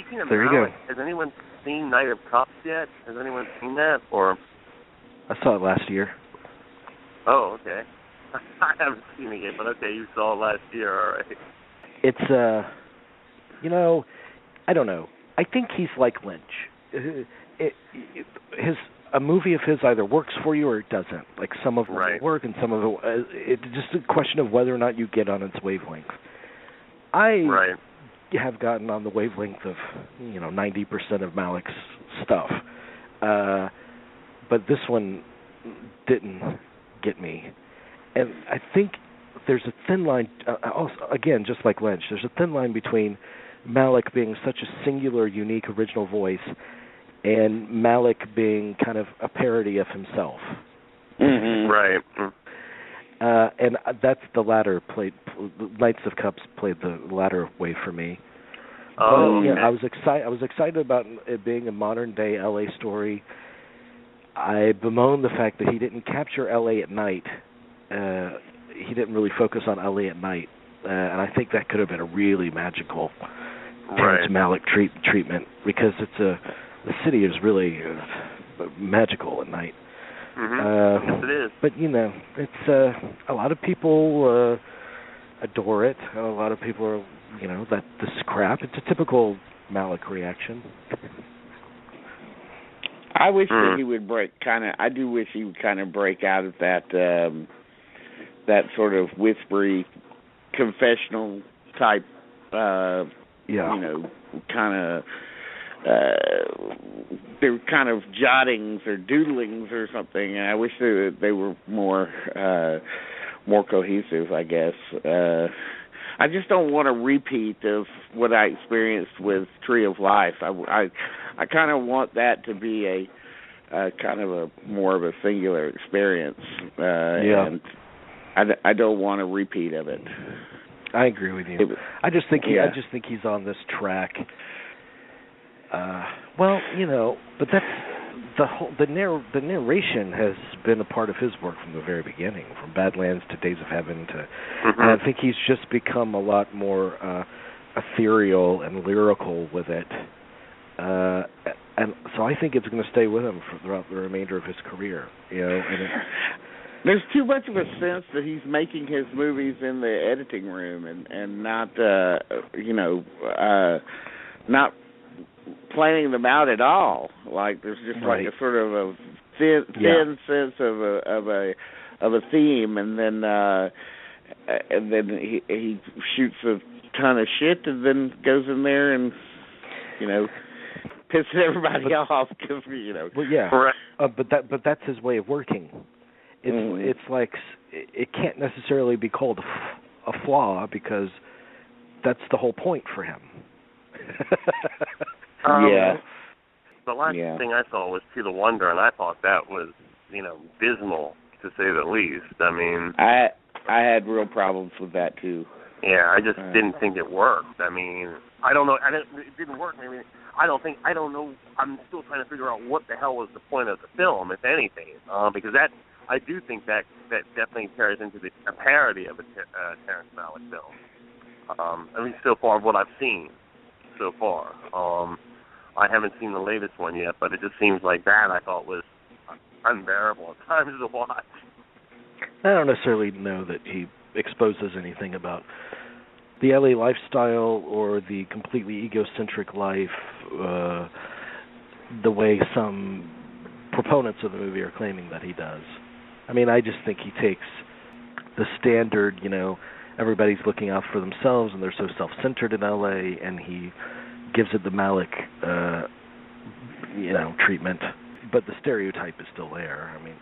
Speaking of there you Malick, go. has anyone seen Night of Cups yet? Has anyone seen that? Or I saw it last year. oh, okay. I haven't seen it yet, but okay, you saw it last year, all right. It's I don't know. I think he's like Lynch. A movie of his either works for you or it doesn't. Like some of them Right. work and some of it. It's just a question of whether or not you get on its wavelength. I Right. have gotten on the wavelength of 90% of Malick's stuff, but this one didn't get me. And I think there's a thin line. Also, again, just like Lynch, there's a thin line between Malick being such a singular, unique, original voice, and Malick being kind of a parody of himself. Mm-hmm. Right. And that's the latter played. Knights of Cups played the latter way for me. Oh, but, okay. I was excited about it being a modern day LA story. I bemoan the fact that he didn't capture LA at night. He didn't really focus on LA at night, and I think that could have been a really magical Terrence Malick treatment, because the city is really magical at night. Mm-hmm. Yes, it is. But it's a lot of people adore it. A lot of people are, that this is crap. It's a typical Malick reaction. I wish that he would I do wish he would kind of break out of that sort of whispery, confessional type. Kind of. They were kind of jottings or doodlings or something, and I wish they were more cohesive, I guess. I just don't want a repeat of what I experienced with Tree of Life. I kind of want that to be a kind of a more of a singular experience, and I don't want a repeat of it. I agree with you. I just think he's on this track. But that's the narration has been a part of his work from the very beginning, from Badlands to Days of Heaven to. Mm-hmm. And I think he's just become a lot more ethereal and lyrical with it, and so I think it's going to stay with him throughout the remainder of his career. There's too much of a sense that he's making his movies in the editing room and not not planning them out at all. Like there's just like a sort of a thin sense of a theme, and then he shoots a ton of shit, and then goes in there and pisses everybody off because Well, yeah, but that's his way of working. It's like it can't necessarily be called a flaw, because that's the whole point for him. The last thing I saw was To the Wonder, and I thought that was, dismal, to say the least. I mean, I had real problems with that too. Yeah, I just didn't think it worked. I mean, I don't know. It didn't work. I mean, I don't know. I'm still trying to figure out what the hell was the point of the film, if anything, because I do think that definitely carries into a parody of a Terrence Malick film. At least so far, what I've seen so far. I haven't seen the latest one yet, but it just seems like that I thought was unbearable at times to watch. I don't necessarily know that he exposes anything about the LA lifestyle or the completely egocentric life the way some proponents of the movie are claiming that he does. I mean, I just think he takes the standard, everybody's looking out for themselves and they're so self-centered in LA, and he gives it the Malick, treatment. But the stereotype is still there. I mean,